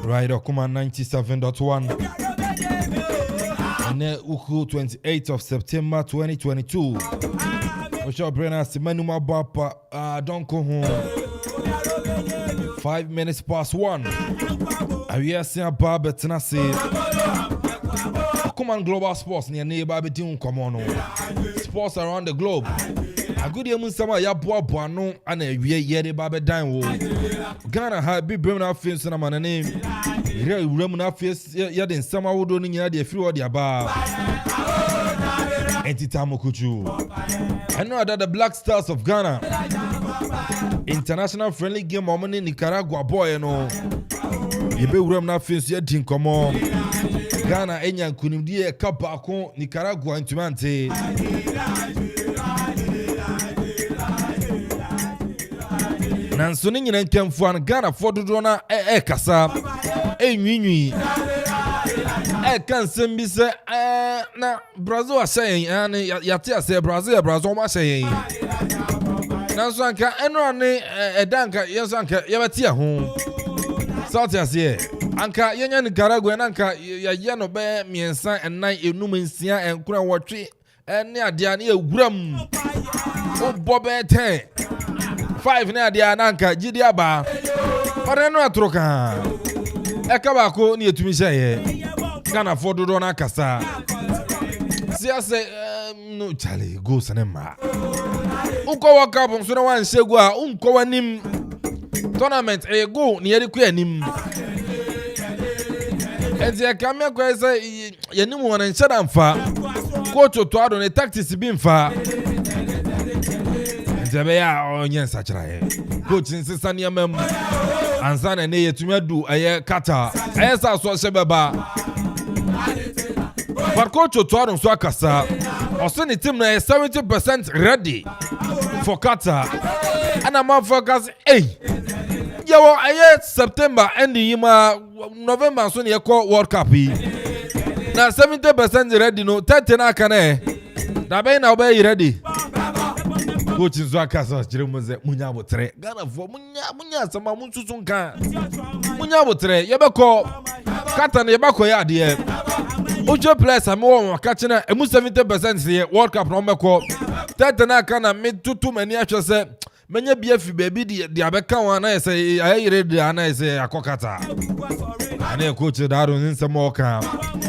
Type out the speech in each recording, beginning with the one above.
Right, Okoman 97.1. And then Uku 28th of September 2022. We shall bring us Manuma Bapa. Don't go home. 5 minutes past 1. We are seeing Baba Tenassi. Okoman Global Sports near neighbor between Komono. Sports around the globe. A good year Munsama Yapua Buano and a year Baba Dine. Ghana had been bringing up films and a man name. Remuna face yet in summer wood on the few of the bar. Entitamo Kuchu. I know that the Black Stars of Ghana international friendly game moment in Nicaragua boy no. You be Remuna face yet in common. Ghana Enyan Kunimdi a Kapako Nicaragua Intumante. Nansoni nyina nkemfo Ghana fododona kasa enwinwi kan sembi se na Brazil asen yate ase Brazil ma asen nanso anka eno ne edanka yenso anka yebeti ho South ase anka yenya Nicaragua nanka ye no be miensan enan enum nsia enkura wotwe ene ade ane ewuram obobe 10 5 na dia nanka gidi aba ore no atroka eka ba ko ni etumi seye Ghana fododo na kasa siase no chale go sanema unko waka bon so na wan segu a unko wanim tournament go ni yeri ku anim enti ka me ko ese yanim wona nchada mfa coach to ado ne tactics bi mfa Jabeya onyen sachira coach nsisa ne amam ansa na ne yetumi adu aye kata aye sa so sebeba but coach to ado so akasa also the team na 70% ready for kata and am focus yawo aye September ending yima November so ne yeko World Cup na 70% ready no 30 na kana da be na be ready coach nzo akasa kire muze munya botre Ghana fo munya sama munsusunka munya botre yebeko kata na yebeko ya de ojo players am won ka kina emu 70% ye World Cup no meko 30 na kana me tutu mani ahwese menya bia fi baby di abeka wan na yese ayire di ana yese akokata ana coach daro nsemo ka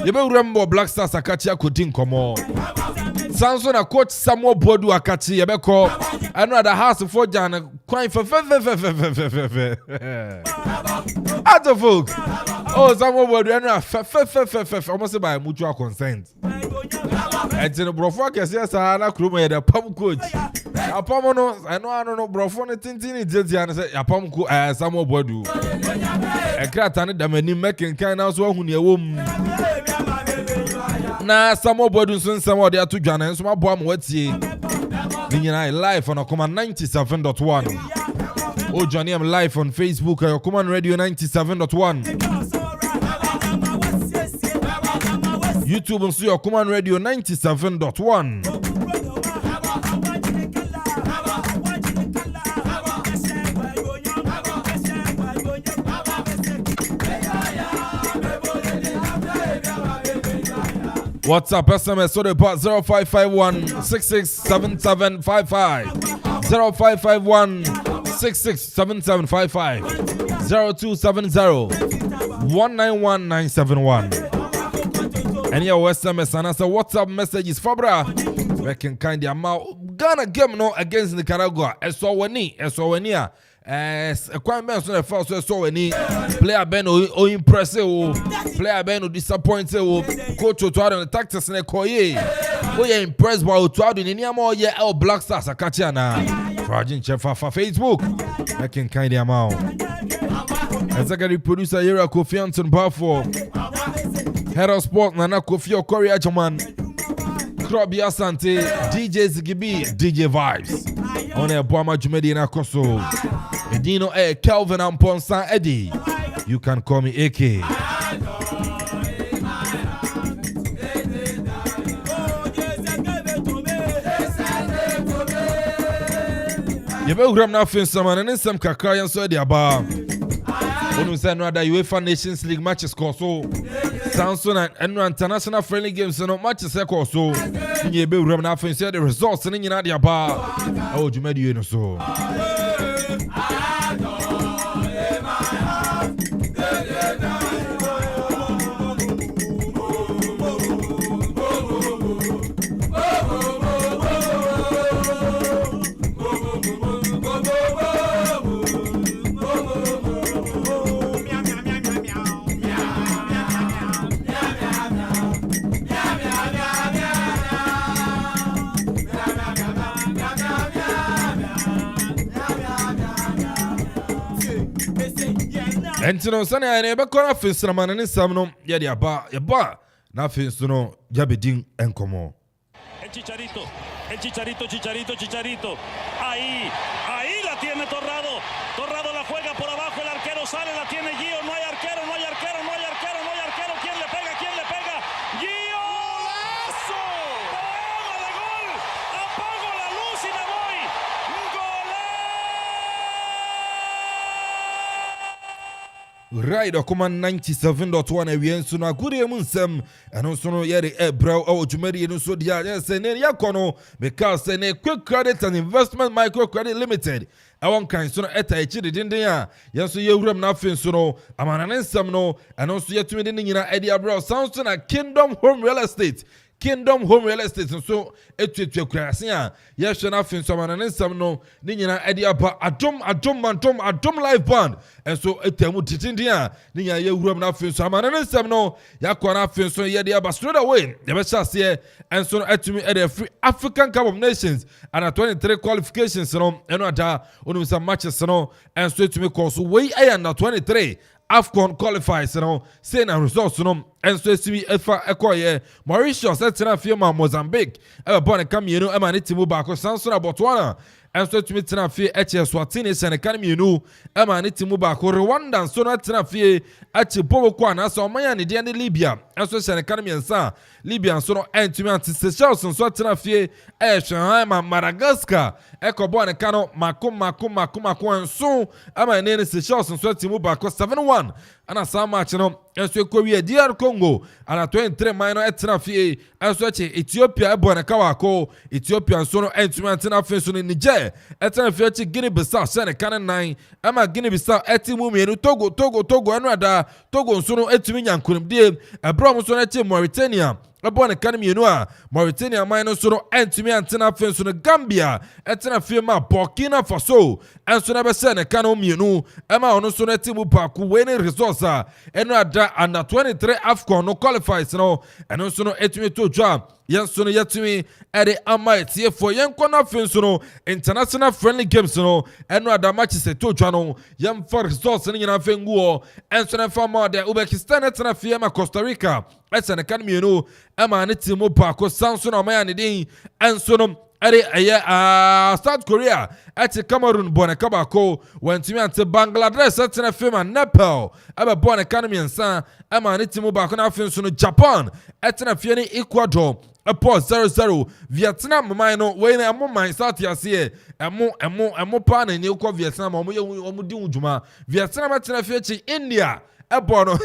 yebe urembo Black Stars akachi akodi nkomo Sanso na coach Samuel Bodu akachi yebeko anu ada house for Jan quite for other folk. Oh, someone would almost by mutual consent. And in the Brofok, yes, I have a pump coach. A pomono, I know Brofon, Tintin, Jessian, a pump as some of what do. A cratan, the many making kind of one your womb. Now, some more bodies and some of the two Janans, my bomb, what's ye? Live on Okoman 97.1. Oh, Johnny, I'm live on Facebook, Okoman Radio 97.1. YouTube, and see Okoman Radio 97.1. WhatsApp SMS so the part 0551 667755 0551 667755 0270 191971. And your SMS and answer WhatsApp messages Fabra. We can kind of amount Ghana game no against Nicaragua. SONIA. As a quite man, so the first so any player Ben or impressive, player Ben or disappointed, coach to on the tactics and a coye. We are impressed by Otuado in any more year our Black Stars are catching now. Fragile Chef for Facebook, making kind of amount. Executive producer Yera Kofi Anton Bafo, head of sport Nana Kofi Okori Ajaman, Krobi Asante, DJ Zigibi, DJ Vibes. On a Boama Jumedina Koso. Dino Kelvin Amponsah Addi. You can call me AK. You better grab nothing, someone, and then some Kakayan so the bar. When we say no other UEFA Nations League matches, so Samson and international friendly games, no matches, so you better grab nothing, say the results, and then you're not the bar. Oh, you made you know so. And to know, Sunny, I never call a face from an insomno, ya bar, nothing to know, Yabiding and Como. El Chicharito. Ahí la tiene Torrado. Torrado la juega por abajo, el arquero sale, la tiene Gio. No hay arquero. ¿Quién le pega? ¡Gio! ¡Golazo! ¡Poema de gol! ¡Apago la luz y me voy! Right, Okoman 97.1 and so now good evening, and also no yet bro or Jumedi and so yes and yakono because a quick credit and investment microcredit limited. I want kind so at a chili didn't there. Yes, so you room nothing so no. I'm an no and also yet to me in idea bro sounds to a Kingdom Home Real Estate. And so it's your crasia. Yes, and nothing someone and some no Nina idea about a drum live band. And so it's a mutitindia. Nina, you room nothing someone and some no Yakwana fin so yedia but straight away. The best here and so at me at a free African Cup of Nations and a 23 qualifications and on some matches and so to me course way I am 23. AFCON qualifies, saying a results, and so to be acquire Mauritius, that's enough firma Mozambique, ever born a camino, a man to move back or Samson Botswana, and so to meet enough fear at your Swatini and a camino, a man to move back or Rwanda, and so not enough fear at your Bobokwana, so Miami, the end Libya, and so an academy and Sa, Libya, and so and to me anti Seychelles, and so enough fear, Shanghai, Madagascar, Echo born a cano, Makum, and so am I name Seychelles, and so to move back or 7-1. And as some match, and so Korea, DR Congo, and a 23 minor at Tanafi, and so Ethiopia, Bonakawako, Ethiopia, and so and to Antanafin in Niger, at Tanafi, Guinea Bissau, Seneca 9, Ama Guinea Bissau, Etimumi, Togo, and Rada, Togo nso no etumi nyankunimdie ebro nso na che Mauritania ebo ne kan mienu a Mauritania man no so no entumi antena fe so no Gambia etena fe ma Burkina Faso enso na be se ne kan mienu ema ono so na timu paku we ne resource a eno ada under 23 AFCON no qualifies no eno so no etumi to dwa yenso no yetumi ede ama etie for yenko na fe so no international friendly games no eno ada match se to dwa no yem for resource ne nyina fe nguo enso na fa ma de Uzbekistan etena fe ma Costa Rica ese ne kan mienu ema ne timu paku sanso na ma ya ne din enso no South Korea ati Cameroon bone kabako wentumi ante Bangladesh atena fema Nepal aba bone kanemiensa ama ne timu ba ko na afin so no Japan atena fie ni Ecuador Epo 0-0 Vietnam man no we na emo man South Asia emo pa na ni ko Vietnam omo di udwuma Vietnam atena fie chi India ebo no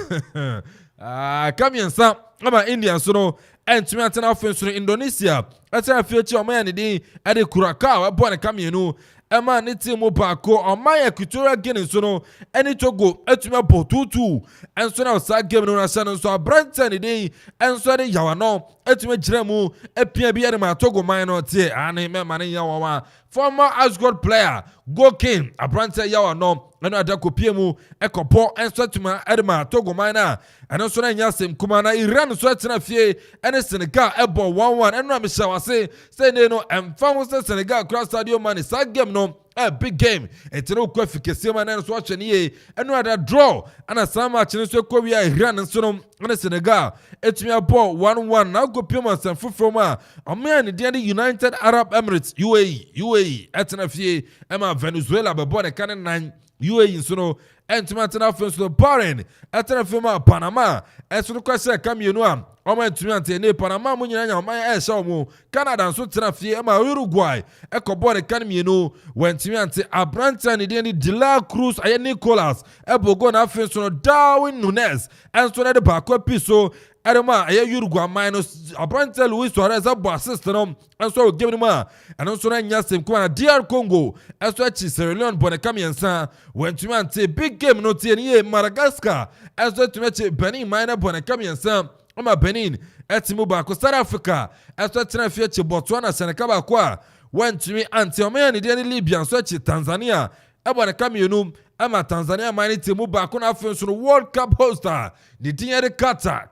kamiensa ama India so no entumi atena afin so no Indonesia atena fie chi oman ne din ade Curacao ebo ne kamienu ema ne timu paako oman Equatorial Guinea so no eni Togo etumi abotutu enso na osa game no na sha so abrante ne din enso de yawano etumi giremu epia bi ade ma Togo man no tie ane me mane yawawa former Asgard player Gokin abrante yawano eno ada kopie mu ekopo enso etuma ade ma Togo man na eno so na nyasem kuma na Iran so etena fie ene Senegal ebo 1-1 eno na me shawase say ne no emfa wo Senegal cross stadium man sa game no a big game etero kwa fikese man na so atwe ne eno ada draw ana sama chine so kwa wi Iran so no ene Senegal etumi abo 1-1 na kopie mu san foforo ma oman ne dia United Arab Emirates UAE etena fie ema Venezuela bebo ne kan 9 UAE so no entuma atena fie so Bahrain etena fie ma Panama etunu kwase kamienu a oman entumi ante ne Panama mu nyina nya oman ehsha omo Canada so tena fie ma Uruguay ekobo ne kan mienu wentumi ante Abranta ne de La Cruz aye Nicolas ebogo na fie so no Darwin Nunes enso na de ba kwa piso Adema aye Uruguay minus Abranta Luis Suarez abo assist no enso game ni ma enso na nyasem kuma na DR Congo enso achi Sierra Leone bone kamiensa wentumi ante big game no tie ni Madagascar enso tumi achi Benin minor bone kamiensa Oma Benin etimu ba ko South Africa enso tena fie achi Botswana Senegal ba kwa wentumi ante omen ni de Libya enso achi Tanzania ebone kamienu ama Tanzania mani timu ba ko na afin so World Cup hoster ni dinyere Qatar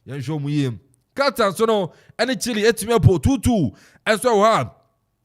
yanjo muye Qatar so no ene Chile etumi apo tutu enso ha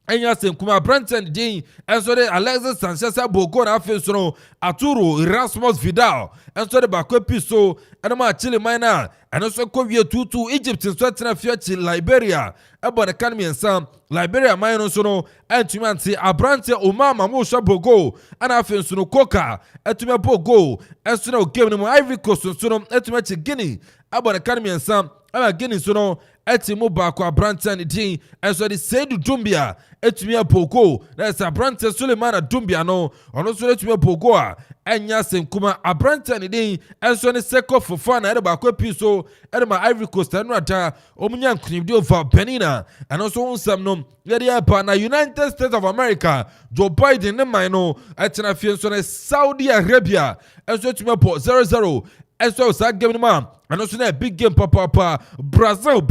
enya sem kuma Brenton din enso de Alexis Sanchez abogo na afin so no Arturo Erasmus Vidal enso de ba ko piso ene ma Chile mina ene so ko wie tutu Egypt so tena fie chi Liberia ebo de kan miensa Liberia man so no entumi anti Abrante Omama mo sha bogo ana afin so no Coca etumi bogo enso na game no Ivory Coast so no etumi chi Guinea ebo de kan miensa ama Guinea so no etimu ba ko Abrante ne din enso de Seydou Doumbia etumi bogo na sa Abrante Suleiman Doumbia no ono so etumi bogo a enya sem kuma Abrante ne din enso ne Seko Fofana ere ba ko piso ere ma Ivory Coast no ata omunya nkrimdi over Benina and also unsam no yede apa na United States of America Joe Biden ne man no etena fie so na Saudi Arabia enso etumi po 0-0 enso sa game ma and also na big game papa Brazil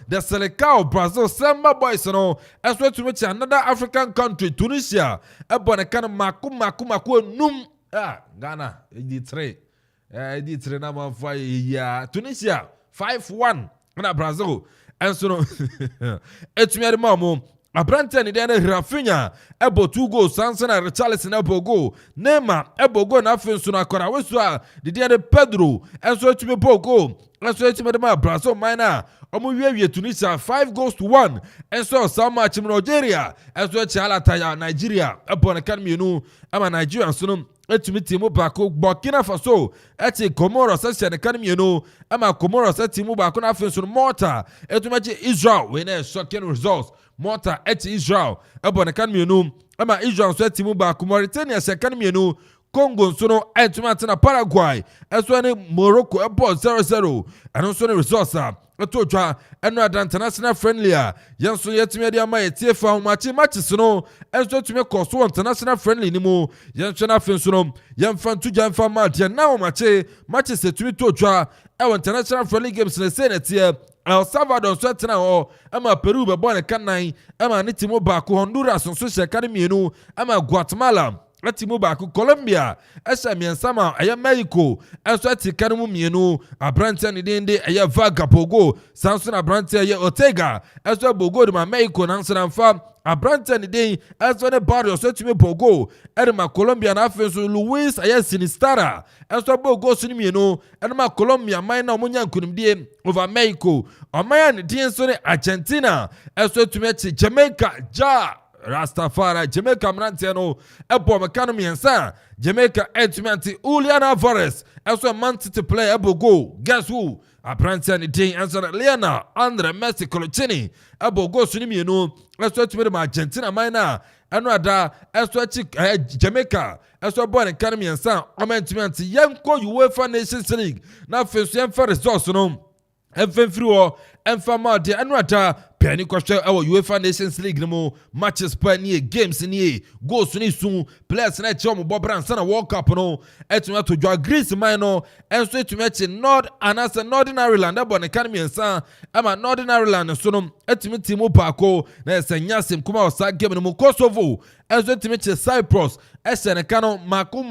the Senegal Brazil Samba boys no enso etumi another African country Tunisia ebo na kan maku num Ghana edi3 na manfa ya Tunisia 5-1 na Brazil enso no etumi ade mamu Abrante ni de Rafinha ebo 2 goals Sansana Richarlison ebo goal Neymar ebo goal na afenso na akora weso a de Pedro enso etumi goal enso etumi de ma Brazil mina omo wie Tunisia 5-1 enso some match in Nigeria enso echi alata Nigeria ebo na kan mienu ama Nigeria so no etumi timu bako Burkina Faso eti Comoros ase ne kan mienu ama Comoros etimu bako na afenso Malta etumi echi Israel we na shocking results Malta eti Israel ebo ne kan mienu ama Israel so etimu bako Mauritania se kan mienu Congo nso no etumi atena Paraguay eso ne Morocco ebo 0-0 eno nso ne results a etotwa eno ada international friendly a yenso yetumi de ama yetie fa matches no enso tumi koso international friendly ni mu yenso na fe nso no yemfa ntuja mfa match na matches etumi totwa ewo international friendly games na say na tie El Salvador so tena ho ama Peru be bon kanan ama ne timo ba ko Honduras so hye kan mienu ama Guatemala atimu ba ko Colombia esa miensama aya Mexico enso atika no mu mienu abrante ne dende aya Vagapogo sanso na abrante aya Ortega enso bogo de ma Mexico nanso na mfa abrante ne den enso ne barrio so timi bogo edema Colombia na afenso Luis aya Sinistara enso bogo so ne mienu edema Colombia man na omunya nkunimdie over Mexico omaya ne den so ne Argentina enso timi chi Jamaica Rastafari Jamaica mrantie no ebo mekano miensa Jamaica etmianti Julian Alvarez also Man City player ebo go guess who aprantie ni din answer Lionel Andre Messi Colochini ebo go suni mienu also etmi de Argentina mina eno ada also chi Jamaica also born kan miensa omentmianti yenko UEFA Nations League na fesu yenfa results no enfenfiri emfa ma de eno ada Penny question our UEFA Nations League no matches per ni games ni goals ni sun players na chom bobran sana World Cup no etuma to jwa Greece man no enso etuma chi Northern Ireland abo ne kan miensa ama Northern Ireland so no etumi timo paako na esanyasem kuma osa game no Kosovo enso etumi chi Cyprus esene kano maku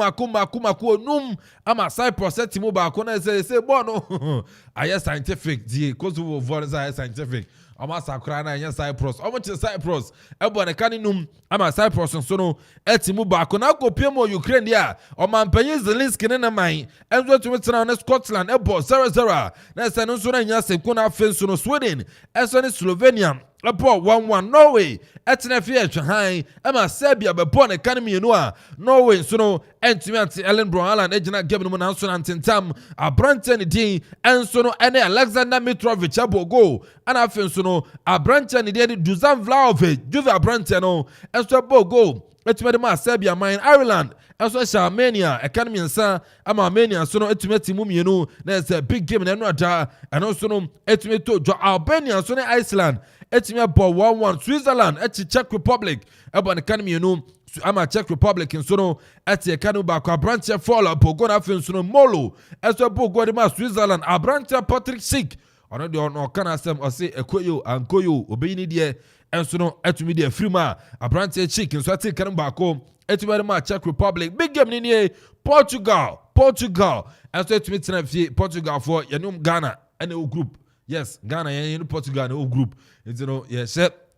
num ama Cyprus etimo baako na say bono aya scientific die Kosovo voice scientific ama sakura na nya Cyprus omo che Cyprus ebo ne kaninum ama Cyprus nso no etimu baako na kopiem Ukraine dia o mampanyi Zelensky ne na man enzo tumi tena na Scotland ebo 0-0 na se no nso na nya se kuna afenso no Sweden enso ne Slovenia ebo 1-1 Norway etena fie twahan ama Serbia bebo ne kanimienu a Norway nso no entumi anti Ellen Brown ejina game no na nso na ntentam abrante ne din enso no ene Alexander Mitrovic abogo ana afenso no abrante ne din Dusan Vlahovic Juve abrante no enso abogo etumi de ma Serbia man Ireland enso Armenia economy nsa ama Armenia so no etumi atimu mienu na ese big game na no ada eno so no etumi to jo Albania so ne Iceland etimi abo 1-1 Switzerland Czech Republic abo ne kan mienu ama Czech Republic nso no eti kanu ba kwa branch fall pogo na fin so no Molo eso pogo de ma Switzerland abranch Patrick Schick ono de ono kana asem ose ekoyo ankoyo obeyini de enso no etumi de frima abranch Schick nso eti kanu ba ko etumi de ma Czech Republic big game ni Portugal enso etumi tena fie Portugal for yenum Ghana ene o group. Yes, Ghana in Portugal no group. It's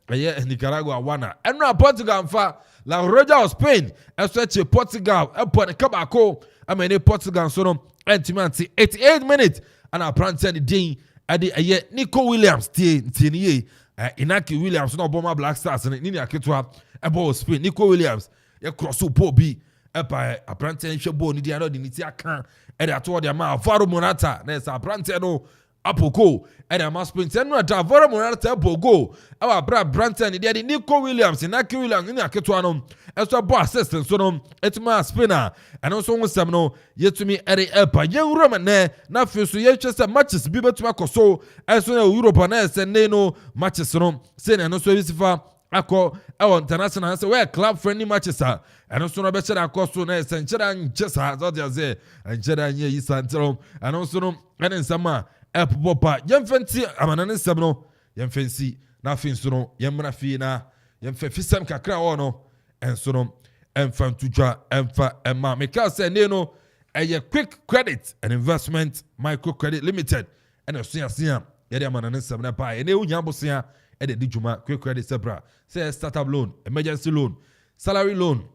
Nicaragua wana. And now Portugal fa La Roja of Spain. And so Portugal upon a cabacco. I mean Portugal so no 88 minutes. And I plan the day at the Nico Williams Tini Inaki Williams no bomber Black Stars and Nina Ketwa about Spain. Nico Williams cross up B. A plantain shabo ni diano di nitia kan and I told them Faro Morata. There's a plantain apoko and a mass print and not a very monata pogo our Branton the Nico Williams and Naki Williams in a Ketuano as a boss assistant so it's my spinner and also some no yet to me at a young Roman there not feel so yet just matches be to my so as well European and they know matches no saying and also visifa Ako international say where club friendly matches are and also no better across so nice and Chedan just as what you say and Chedan ye is and also no and in summer Popa, Yemfensi, Amanan Sabno, Yemfensi, nothing so, Yemrafina, Yemfisam Kakra, and so on, and from Tuja, and for a mamma. Because no, a quick credit and investment, microcredit limited, and a senior, Yamanan Sabna Pai, and new Yambosia, and the Dijuma, quick credit Sabra, say startup loan, emergency loan, salary loan,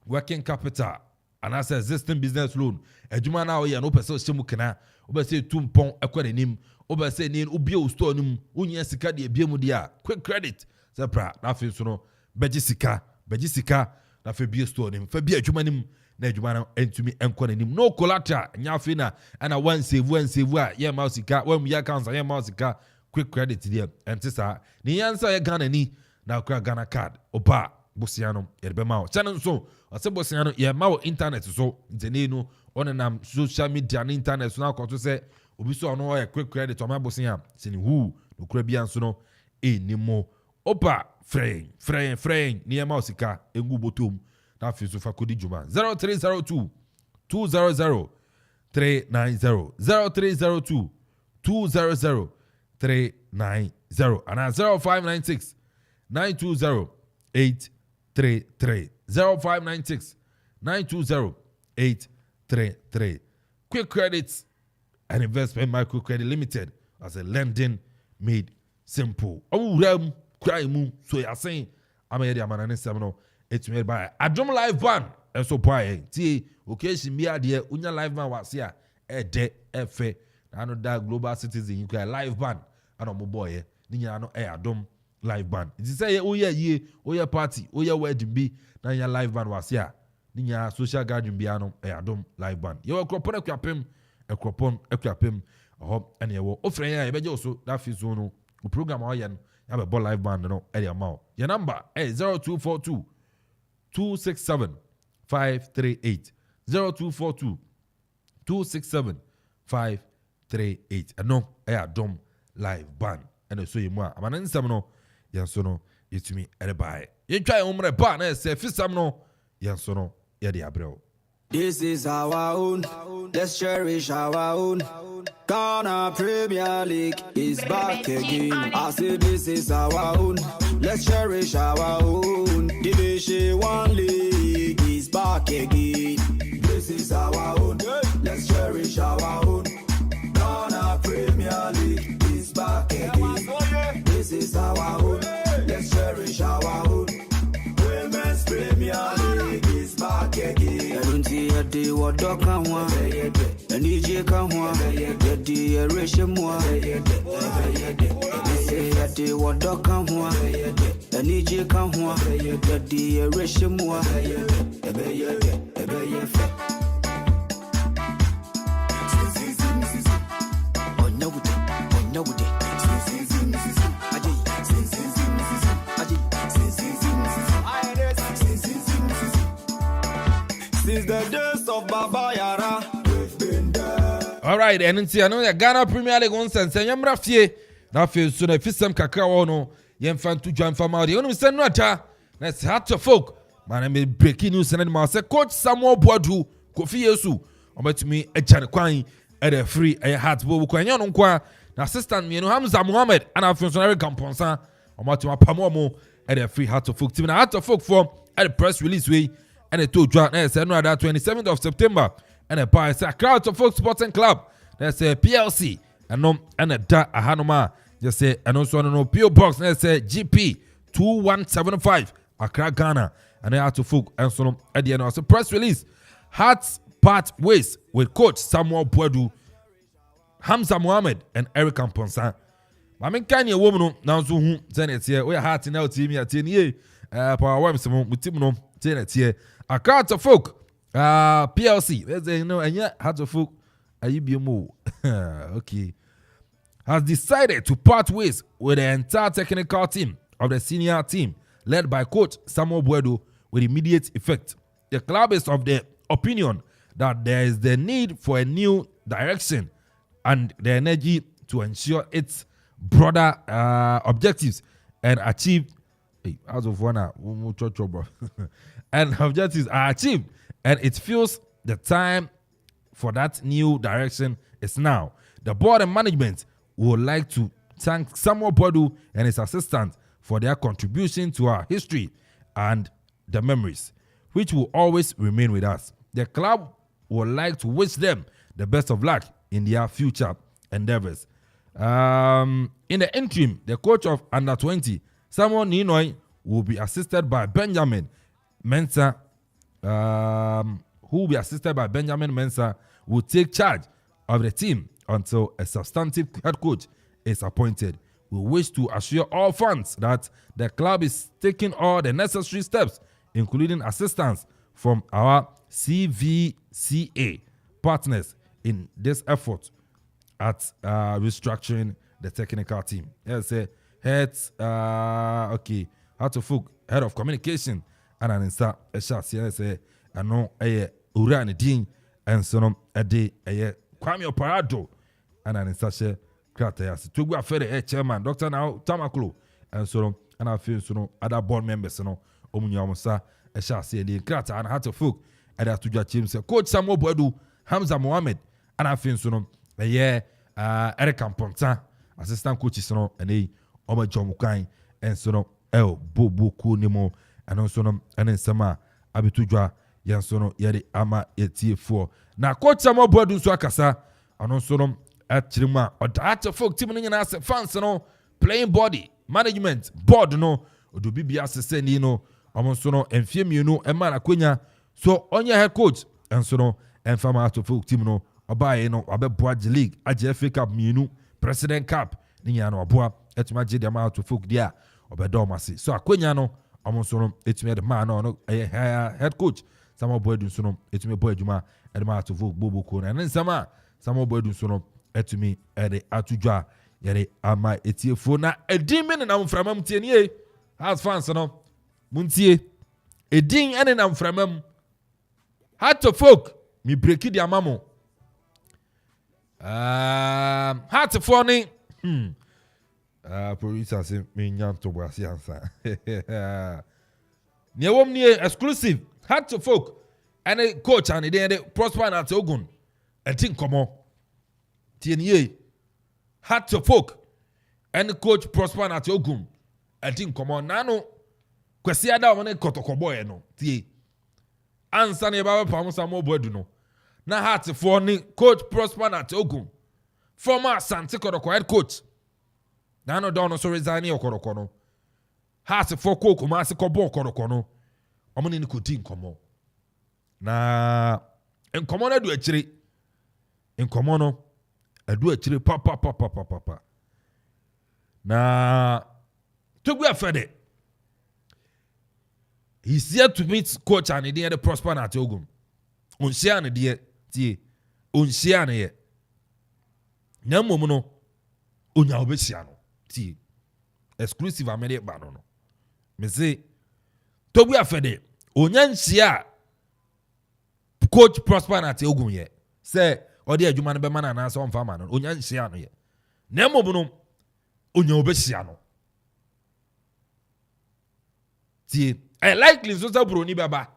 working capital, and as existing business loan, a Juma now, and open social mukana. Oba say tumpon ekwa nim oba say ni obi o store num unya sika de bia mu dia quick credit sepra na fe so no beji sika na fe bia store nim fa bia adwuma nim na adwuma na entumi enkwa nim no collateral nya fe na ana one save a ye ma sika when ya cancer ye ma sika quick credit dia entisa ni yansa ye Ghana ni na kra Ghana card oba Bosiano Erbemao. Channel so, I say Bosiano, yeah, Mao internet so, Zenino, on and social media and internet. So now, to say, Obiso, no, a quick credit on my Bosia, saying who, no Caribbean, so no, anymore. Opa, fraying, near Mausika, Engubotum, that feels so Fakudi Juma. 0302 200 390 0302 200 390 and 0596 920 833 0596 920 833. Quick Credits and Investment Micro Credit Limited as a lending made simple. Oh, ram cry moon. So you're saying I'm a man and seminal. It's made by Adom Live Band. And so, boy, T. Occasion me idea. Unya live man was here. A de efe. I know that global citizen. You can live band. I know my boy. Ninya no Adom Live Band. It is say, oh yeah, party, oh yeah, wedding be. Now your live band was here. Ninya social gathering be ano Adom Live Band. You cropon equipem, a cropon equipem. And you will offer ya. You also that feels no program. I have a ball live band. No, area mouth. Your number is 0242 267 538 0242 267 538. And no, Adom Live Band. And so you more. I'm an insomno. Yansono, you to me at a buy. You try umre partner, say, Fissamno, Yansono, Yadi Abreu. This is our own. Let's cherish our own. Ghana Premier League is back again. I say this is our own. Let's cherish our own. Division 1 League is back again. This is our own. Let's cherish our own. Ghana Premier League is back again. This is our own. Let's cherish our own. Women's Premier League is back again. I don't see a day what dog can want. And DJ can want. The day a ration more. Say a day what dog can want. And DJ can want. The day a ration more. Since the days of Baba Yara, we've been there. All right, and until I know that Ghana Premier League on sense, and Yamra Fie, now feels soon a fisam cacao no, Yemfan to John Famadi, only send Nata. That's hard to folk. My name is breaking news and Master Coach Samuel Boadu, Kofi Yesu, or met me a Chanakwine at a free a hat bow, Kwanyan Kwa, assistant me, Hamza Mohammed, and our functionary Amponsah, or Matuma Pamomo at a free hat to folk team, and hat to folk form at a press release way. And it told John that 27th of September, and a pie a crowd of folk sporting club. That's a PLC, and no, and a da a Hanoma. Just say, and also no PO box. That's a GP 2175 Accra, Ghana, and they had to folk and so at the end of the press release. Hearts part ways with coach Samuel Boadu, Hamza Mohammed, and Eric Amponsah. I mean, can you woman now? So who send it here? We are hearting out team here 10 years. Power web some with Timno 10 here. A crowd of folk, PLC. Let's say no, and yet hearts of folk. Are you be more okay? Has decided to part ways with the entire technical team of the senior team, led by coach Samuel Boadu, with immediate effect. The club is of the opinion that there is the need for a new direction and the energy to ensure its broader objectives and achieve. Hey, out of one, and objectives are achieved, and it feels the time for that new direction is now. The board and management would like to thank Samuel Boadu and his assistants for their contribution to our history and the memories, which will always remain with us. The club would like to wish them the best of luck in their future endeavors. In the interim, the coach of Under 20, Samuel Ninoy, will be assisted by Benjamin Mensah, will take charge of the team until a substantive head coach is appointed. We wish to assure all fans that the club is taking all the necessary steps, including assistance from our CVCA partners in this effort at restructuring the technical team. Yes, heads, okay. How to folk head of communication ana nsa ehya ase say ano eye owura ne din enso no ede eye Kwame Oparado ana nsa hye krata ya se Togbu Afere chairman Dr. Now Tamaklo enso no ana afi so no other board members no omunya omusa ehya ase ede krata ana hat folk ede atudwa chim se coach Samuel Boadu Hamza Mohammed ana afi so no eye Eric Amponsah assistant coaches no ene oba jomukan enso no boku nimo anonso no ene nsema abitudwa yanso no yede ama etiefo na coach Samuel Boadu nso akasa anonso no akyirima odaate folk team no nyina se fans no playing body management board no odobi bia sese ni no omonso no enfie mienu ema na kwenya so onye head coach enso no enfama ato folk team no obaye no abeboa league age FA Cup mienu President Cup ni nyina no aboa etuma je de ma ato folk dia obedo mase so akwenya no omonso no etuma de ma no head coach Samuel Boadu nso no etuma boy adwuma de ma ato folk boboko na nsama Samuel Boadu nso no etumi ede atudwa yere ama etiefo na edin me na mframam tie nie as fans no muntie edin ene na mframam heart to folk mi breaki di amamo heart for ni producer say me nyam to boasi ansa ne wom nie exclusive heart to folk ene coach and dey prosper na Ogun edin komo tie nie heart to folk and coach Prosper at Ogun edin komo nano kwesi ada won kotokobo ye no tie ansa ne baba pam Samuel Boadu no na heart for ni coach Prosper at Ogun former Asante Kotoko head coach nano don so resign Okoroko no heart for Okoman se kobo Okoroko no omoni ni kodin komo na enkomo na du akire enkomo no adu akire papa na Togbu Afere he's here to meet coach and the Prosper na Ogun onsia ne de tie onsia ne ye na mmom no onya obesia no tie exclusive amede ba no me say Togbu Afere onya nsia coach Prosper na Ogun ye say odi adwuma no be mana na so mfa ma no onya nhia no ye na mmom no onya obesia no tie likely so say broni baba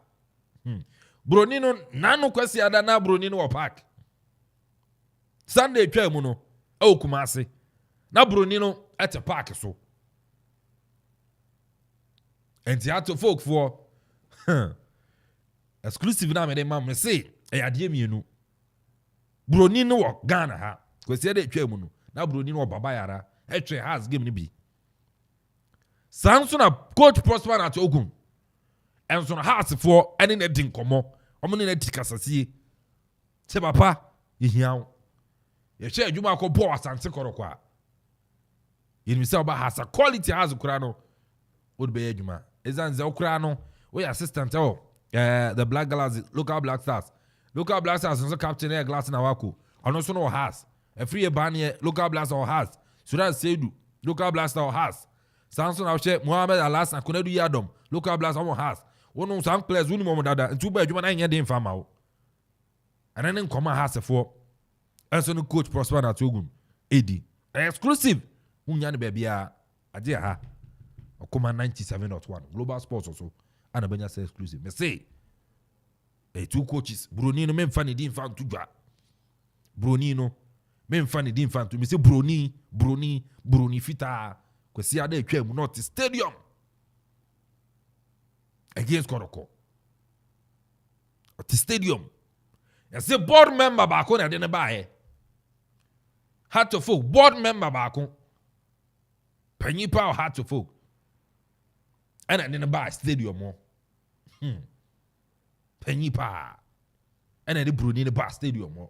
broni no nanu kwasi ada na broni no park Sunday twa mu no Okoman ase na broni no at park so enti ato folk for exclusive na me dey mam me say ade mienu broni no wo Ghana ha kwesi de twa mu no na broni no wo baba yara etwe has game ni bi sanso na coach Prosper at Ogun enso na has for ene na din komo omne na tikasase se papa yehiawo ye hwe adwuma ko bo Asante Kotoko a yiri se oba has quality has kura no would be adwuma ezanze okura no we assistant the Black Galaxy local Black Stars nso captain air glass na wako ono so no has a free ban here local Blaster or has Sudan Sedu local Blaster or has Samson Awche Mohamed Alas and Konedu Yadom local Blaster or has one some players win mo dada and two by you na dey fama o and then come has for also no coach Prosper na Ogun Addi exclusive unya ne baby a ade ha Okoman 97.1 Global Sports also and abenya say exclusive me say two coaches broni no memfa ne din fan tudwa broni no memfa ne din fan to me say broni fita kwesi ada atwa mu not stadium against Kotoko at the stadium I say board member baako na de ne baaye heart to folk board member baako panyi pa heart to folk ana de ne baa stadium mo panyi pa ana de broni ne baa stadium mo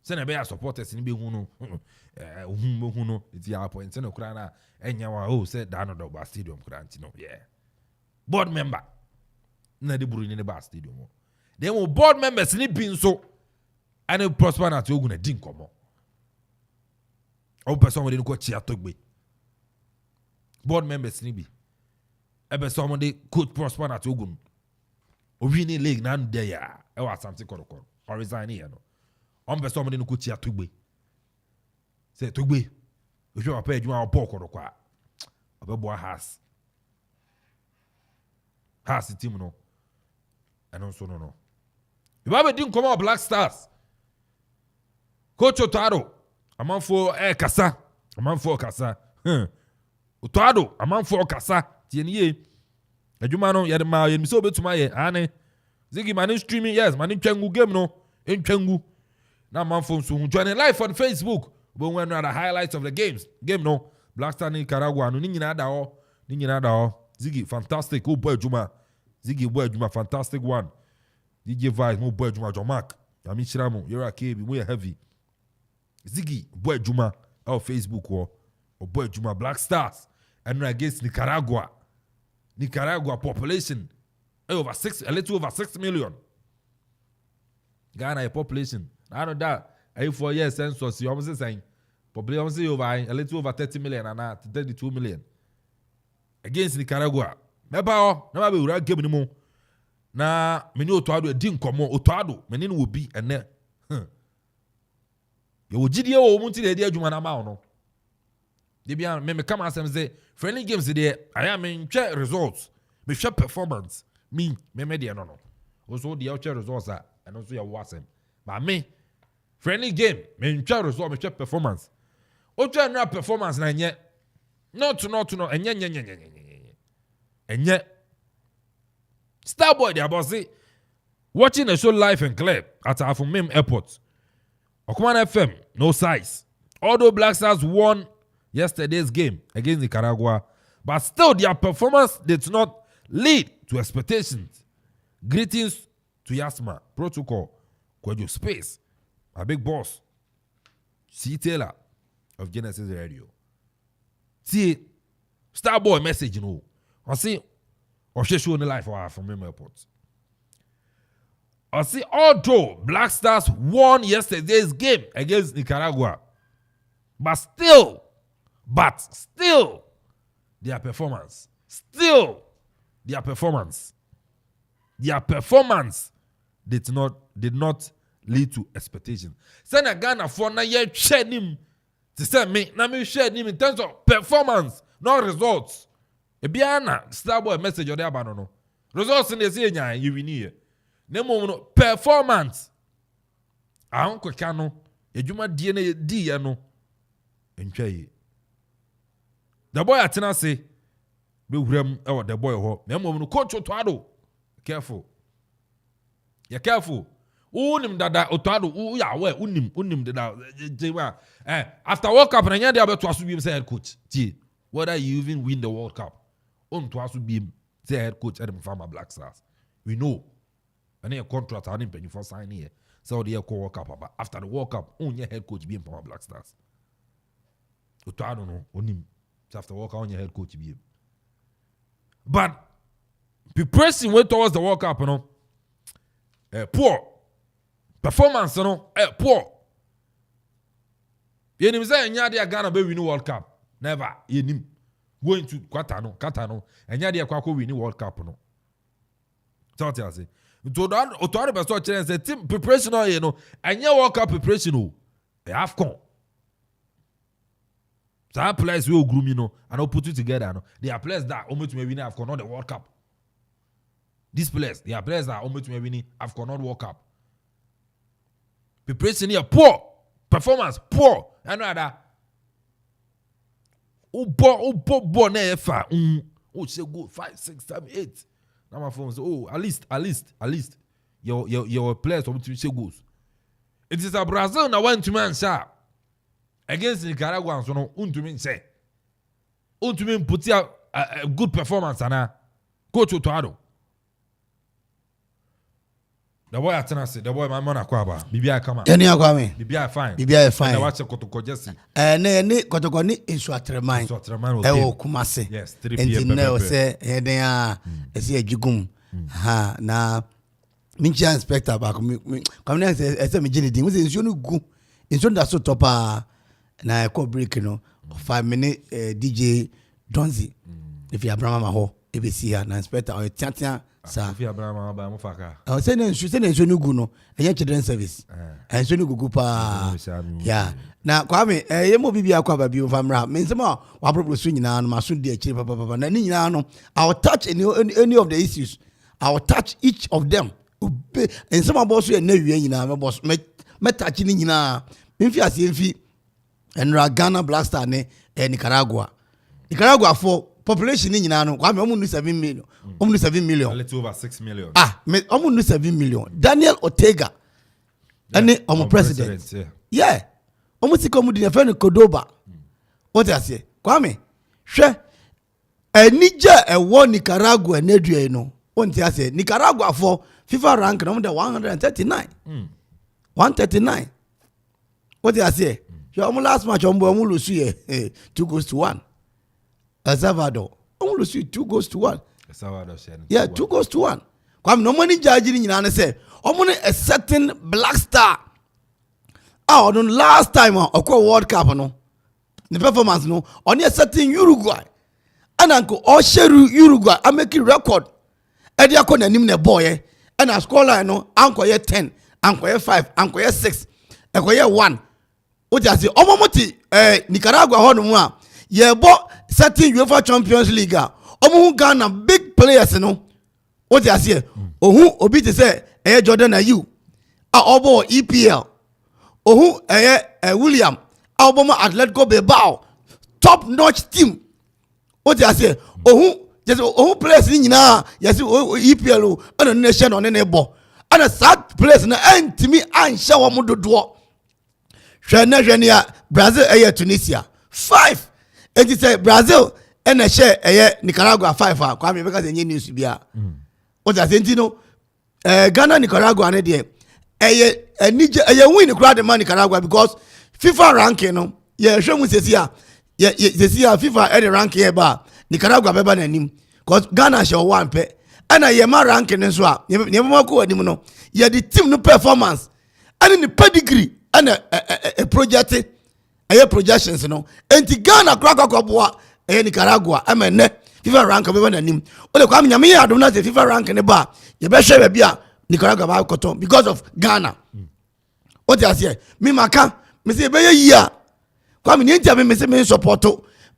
se na be ya supporters ni be hu no it's ya point no kra na enya wa say da no do baa stadium kra anti no yeah board member na de broni ne baa stadium mo then we board members ni bin so and Prosper na Ogun na din komo o person we dey ko chia togbe board members ni bi ebe someone de coach prosper na togun owini league na nde ya e wa asante korokoro or resign here no on be someone no coach ya tugbe say tugbe o hwe papa adwuma opo korokoro obebo has team no eno so no Ibabe din come Black Stars coach Otado amanfo kasa amanfo kasa Otado amanfo kasa tieniye adwuma no yede ma ye miso betuma ye ane zigi mani streaming yes mani twangu game no entwangu na amanfo so join live on Facebook but when the highlights of the game no Black Star ni Nicaragua no ni nyina da ho zigi fantastic oh boy adwuma zigi boy adwuma fantastic one DJ Vice mo boy adwuma Jomak ami shiramu yera kebi mo heavy zigi boy adwuma on Facebook o boy adwuma Black Stars and against Nicaragua population a little over 6 million. Ghana population. I know that. 4 years census, you almost saying population over a little over 30 million and 32 million. Against Nicaragua. Never be right game anymore. Na meni Otado din komo Otado meni will be and there. You will GDO or Munti the idea Jumana no. They be me come as say friendly games there. I am in check results. Me share performance. Me media no. Also the outcheck results are and also your WhatsApp. But me friendly game. Me in check results. Me check performance. Ocha no performance na nye. Not enye. Starboy there boss say watching the show live and clear at Afumim Airport. Okoman FM no size. Although Black Stars won yesterday's game against Nicaragua, but still their performance did not lead to expectations. Greetings to Yasma, Protocol, Kwejo Space, my big boss, C. Taylor of Genesis Radio. See, Starboy message, you know. I see, or she show the life from him airport. I see, although Black Stars won yesterday's game against Nicaragua, but still, their performance did not lead to expectation. Send Ghana for na ye share him to say me na me share him in terms of performance, not results. E biana Starboy message or there no. Results in the say nya you win here. Nemo no performance. Ahonko kano edwuma die na di ye no. Entwa yi. The boy atena say be wuram e the boy ho. Nemo no coach Otado. Careful. You careful. Unim dada Otado u ya we unim dada jewa. After World Cup na nya dey abeto aso bi say head coach. Tie. Whether you even win the World Cup. On to aso bi say head coach Adam Farmer Black Stars. We know. And a contract I didn't pay for sign here. So the World Cup but after the World Cup on your head coach being Farmer Black Stars. Otado no onim. After World Cup on your head coach be. But preparation went towards the World Cup, you know. Poor performance, you know. Poor. You know, say Nyadi Ghana be win World Cup. Never. You know, going to Katano, and Nyadi Kwako win World Cup, you know. So what I say. Otado be so challenge say team preparation, you know, and your World Cup preparation, no. AFCON. Some players will groom, you know, and I'll put it together. No? They are players that almost may win AFCON, not the World Cup. These players, they are players that almost may win AFCON, not World Cup. Preparation here, poor. Performance, poor. I know that. Oh, say go 5, 6, 7, 8. Now my phone say, oh, at least. Your players almost say goals. It is a Brazil now went to man, sir. Against Nicaragua, so no, untumin put a good performance, and coach Otado. The boy at Tennessee, the boy my man akwaba. Bibia come on. Any akwame. Bibia fine. Bibia fine. I watch a kotoko Jesse. Ne kotoko ni Insuatreman. Ewo Kumase. Yes, 3 p.m. Enti ne o se heden a esi ejugum. Ha na minchi inspector ba come na ese me gini din. We say nsuo no gu. Nsuo da so topa na call break no 5 minute DJ Donzi. If you Abraham ho ebesi ha na inspector o tiatia sa Kofi Abraham ba mo faka say na nsu no gu no enye children service ensu no gugu pa yeah na kwame ye mo bibia kwa ba bi o famra me nsema wa problem so nyina no maso de akiri papa na ni nyina no I will touch any of the issues. I will touch each of them. And some boss we na wie nyina me boss me touch ni nyina me fi ase mfi enra Ghana Black Star ne Nicaragua for population ni nyina no kwame omu 7 million omu 7 million a little over 6 million me omu 7 million Daniel Ortega ene omu president yeah omu sika omu di friend Kodoba what I say kwame hwe enija ewo Nicaragua na dua no won't I say Nicaragua for FIFA rank no 139 139 what I say your last match omu lose 2-1 El Salvador omu lose 2-1 El Salvador yeah 2-1 kwam no money judge ni nyina say omu a certain Black Star on last time okwa World Cup no the performance no on a certain Uruguay and uncle all share Uruguay I make record e dia ko nanim na boy and a score line no anko ye 10 anko ye 5 anko ye 6 anko ye 1 o just say omomoti Nicaragua ho no a ye bo certain UEFA Champions League omo Ghana big players no o just say ohun obi te say Jordan Ayew a obo EPL ohun William a obo ma Atletico Bilbao top notch team o just say ohun just ohun players ni nyina yes EPL and nation on ne bo and sad players na antimi anhye wo mododo hwene ya Brazil Tunisia 5 and it say Brazil and a share Nicaragua 5 kwa me because enye news bia o just say no Ghana Nicaragua na de enije win crowd man Nicaragua because FIFA ranking no ye hwemu sesia FIFA any ranking ba Nicaragua beba na nim cause Ghana show one pe and ye ma ranking nso a ye ma ko anim no ye the team no performance and the pedigree and a project projections no enti Ghana kwakwa boa Nicaragua amene FIFA rank beba na nim o le kwa nyame ya adom na FIFA rank ne ba ye be hwe be bia Nicaragua ba koton because of Ghana what you say me maka me say be ye ya kwa me ntia me say me support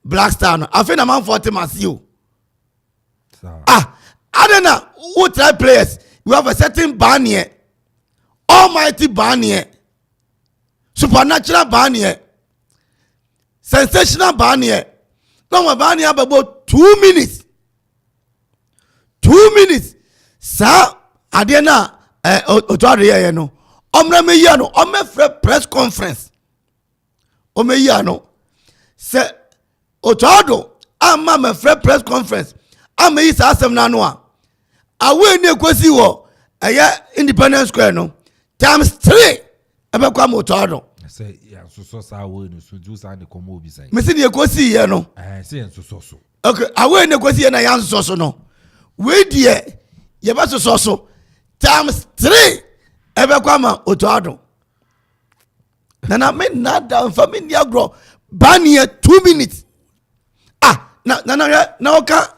Black Star no afi na man 40 masio adena who try players we have a certain ban here almighty ban here supernatural ban here sensational ban here no ban here about 2 minutes sa adena otware ye no omra me ya no omefre press conference o me ya no se otwado ama me free press conference ama yi sa asem na no a awe ne kosi wo Independence Square no times 3 ebe kwa mo otwado say ya so sa we no so ju sa ne komo obi sai me se ne kosi ye no say so okay awe ne kosi ye na ya so no we die ye ba so times 3 ebe kwa ma otwado na me na da family agro ban here 2 minutes na oka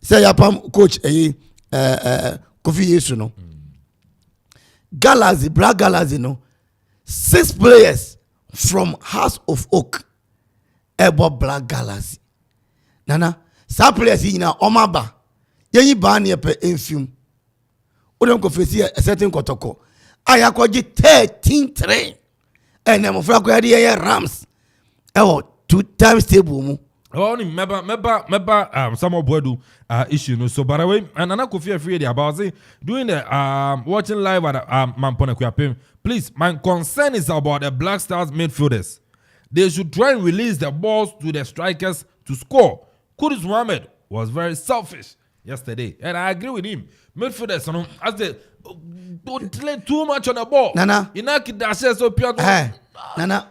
say yapam coach Kofi Yesu no Galaxy Black Galaxy no 6 players from House of Oak ebo Black Galaxy nana sa players nyina omaba yeyi ba na pe enfim odem ko fesi a certain kotoko ayakwaji 13-3 enem fra ko ye Rams 2 times table mu oh ni meba some of bodu issue no so by the way and Nana Kofi afraid about say doing the watching live at Mampona Kuapem. Please, my concern is about the Black Stars midfielders. They should try and release the balls to the strikers to score. Kudus Mohammed was very selfish yesterday, and I agree with him. Midfielders, as they don't play too much on the ball. Nana Inaki dashes so pure. Nana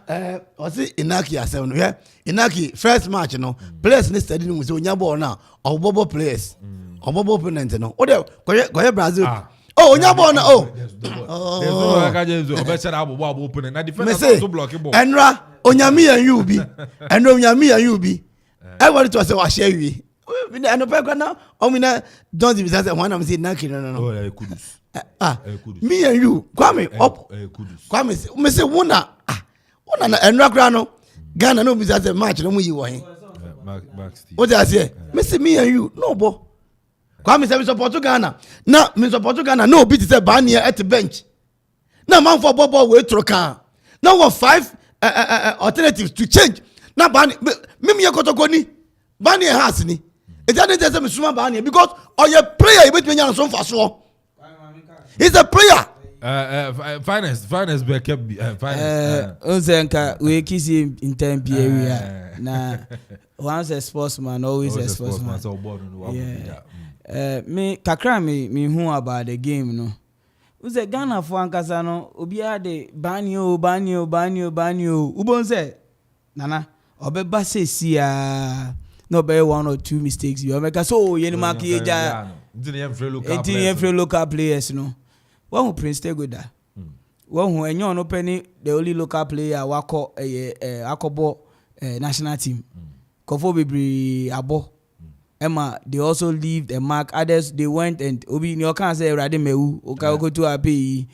was it Inaki yourself? Yeah, Inaki first match, players need study with your ball now or Bobo players or Bobo opponent. No, oh, go Brazil. Oh, Nyabo na oh. Enra Onyami and you be. And Onyami and you be. I wanted to say wa share we. I know back now. Omina don't be say one am say naki no. Oh, Kudus. Me and you, Kwame up. Kwame me say wona na enrakra no. Ghana no be say match no mu yi wo he. What I say? Me say me and you no bo. Kwame say me support Ghana. Na me support Ghana no be to say ban here at the bench. Na man for bobo we throw can. Now what 5 alternatives to change. Na ban me yakotoko ni. Ban here has ni. It doesn't say me suma ban here because or your player you bet me yan so for so. He's a player. Finance be kept finance. Unzenka we kiss him in time area. Na once a sportsman always a sportsman. Me kakra me hu about the game no. Uze Ghana for ankasa no obi ade banyo. Ubonze nana obeba se sia no be 1 or 2 mistakes you make so yeni mark eja. Didn't local players no. One who Prince Tegoda. One who enyo no penny the only local player wako akobo national team. Kofo Bibri Abo. Emma, they also leave a mark. Others they went and obi you can't say radimeu okako to api.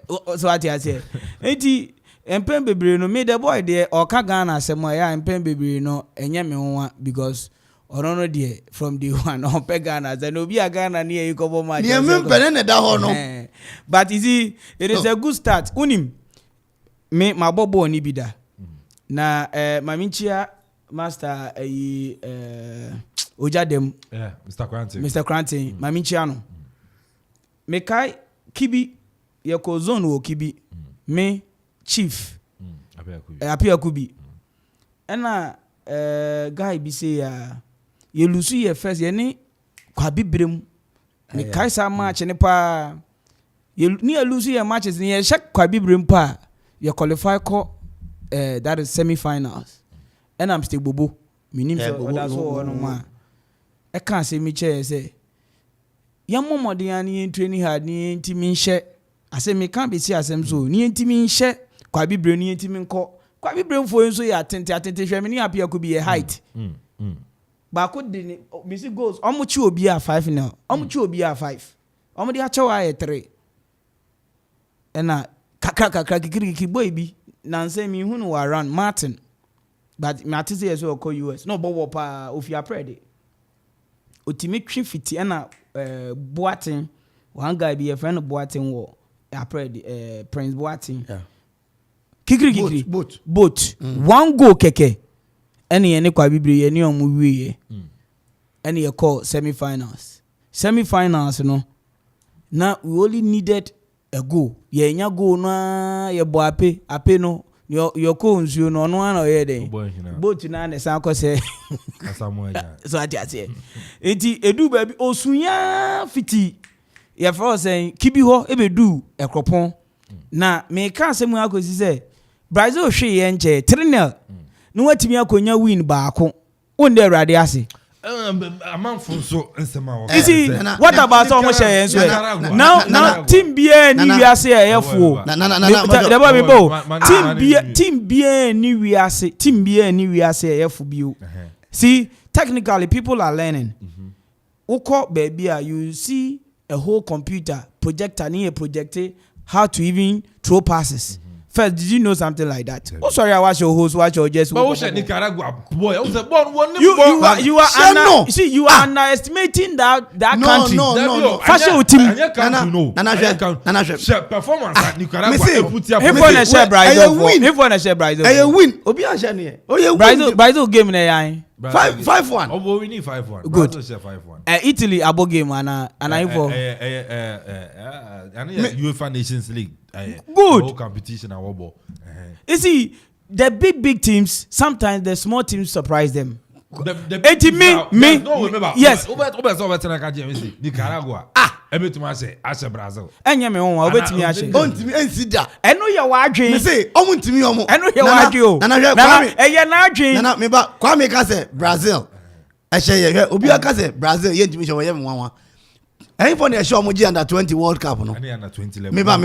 So what I say. Enti Empen Bibri no made the boy there or Kagana semo ya Empen Bibri no enye me ho because or no there from the one on Pegana and obi a Ghana near you cover my. But you see, it is a good start. Unim me my bobo ni bida. Na maminchia master Ojadem. Yeah, Mr. Cranton, maminchiano. Me kai kibi yako zone wo kibi. Me chief. Apia kubi. Ena guy bi say ye lusu ye first ye ni kwa bibrem. Me kai sa match ni pa ni lusu ye matches ni ye check kwa bibrem pa ye qualify ko that is semi-finals. And I'm still bobo. Minim so that's all no ma. I can't say me chair say. Yamo modiani training hard ni ntimi nhye. I say me can't be see asem so. Ni ntimi nhye kwa bibre ni ntimi nko. Kwa bibre mfo nso ya atente hwe me ni apia ko bi ye height. Ba ko de me see goals. Omo chi obi a 5 now. Omo chi obi a 5. Omo de acha wa 3. Ena kakra kikiri boy bi. Na say me hu no wa run Martin. But Martin say so ko US. No bo pa ofia prede. Otimi twi fiti na Boatin one guy be a friend of Boatin wo prede Prince Boatin. Yeah. Kikiri boat. One go keke. Any kwa bibiri any omu wiye. Any you call semi-finals. Semi-finals no. Now we only needed a goal. Ye nya goal na ye bo ape no. Your cones, you know, no one or both in an example say, so I say, it do baby, oh, sunya fiti. Your father saying, Kibiho, ebe do a cropon. Na, me can't say, Marco, say, Brazil, she and Jay, Trinel. No, what me, I could win back on the radiasi. A month from so you see, what about so much now team bien ni we ase ayefo team bien ni we ase ayefo bio. See, technically people are learning. Oko baby you see a whole computer projector near projector how to even throw passes. First, did you know something like that? Oh, sorry, I watch your host, watch your just. But what's Nicaragua boy? You are underestimating that country. No. Fashion team. Performance at Nicaragua. If one share Brazil, I win. Obi Ashani. Brazil game na 5-1. Oh, we need 5-1. Good. 5-1. Italy abo game and I for. UEFA Nations League. Good. Whole competition and wobble. You see, the big teams, sometimes the small teams surprise them. Yes. Nicaragua. Everything say, Asha Brazil. And you mean, I'll bet me actually. I know you're watching. Me say, I want to me. I know you're watching. Nana, me ba Kwame Kase Brazil. I say, Obia Kase Brazil. Yet me show you one. I for the show Muji under 20 World Cup no. Under 20 level. Me ba.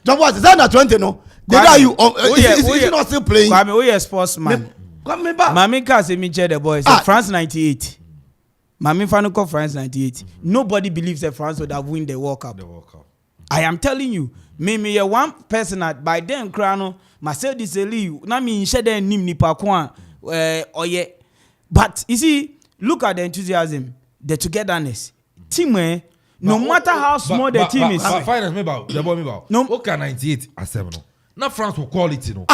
Don't what is under 20 no. They are you. Is not still playing. Kwame, we are sportsman. Come me back. Mami ka say me chair the boys. France 98. Mami fanu call France 98. Nobody believes that France would have win the World Cup. I am telling you, me one person at by then crano, Mercedes Eli, na me share them nim nipa kwa oye. But you see, look at the enthusiasm, the togetherness. Team no matter how small the team is. Finance me about the boy me about. No. Okay, 98 at 7. Now France will quality no.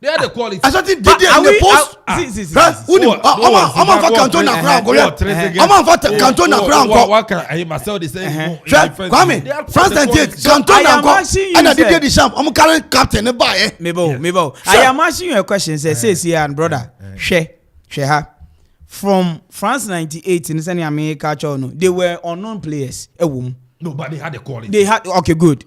They are the quality. I thought did they in the post. I'm on for Canton na crown. I'm on for Canton na crown. What can I myself they say? Kwame, France 98 Canton na crown. And I did the champ. I'm current captain buy. Mebo. I am asking you a question. Say here and brother. Share ha. From France 98 in South America, they were unknown players. No, but they had the quality. They had good.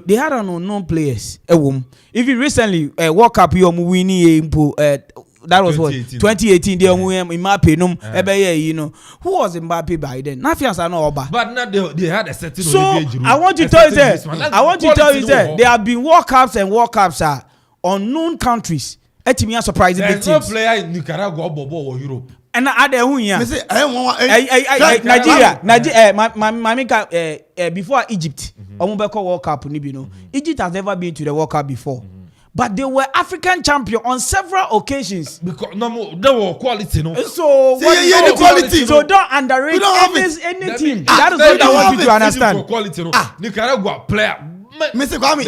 They had unknown players. If you recently World Cup you winning that was 2018. They Mbappe you know who was Mbappe by then? Nafias are not Oba. But now they had a certain. So I want to tell you that there have been World Cups and World Cups are unknown countries. Etimi are surprising big teams. There's no player in Nicaragua or Europe. And I had Nigeria, before Egypt, World Cup, Egypt has never been to the World Cup before. But they were African champion on several occasions. Because no, they were quality, no. So the quality. So don't underrate any team. That is what I want you to understand. Quality, no. Nicaragua player. Mr. Kwame,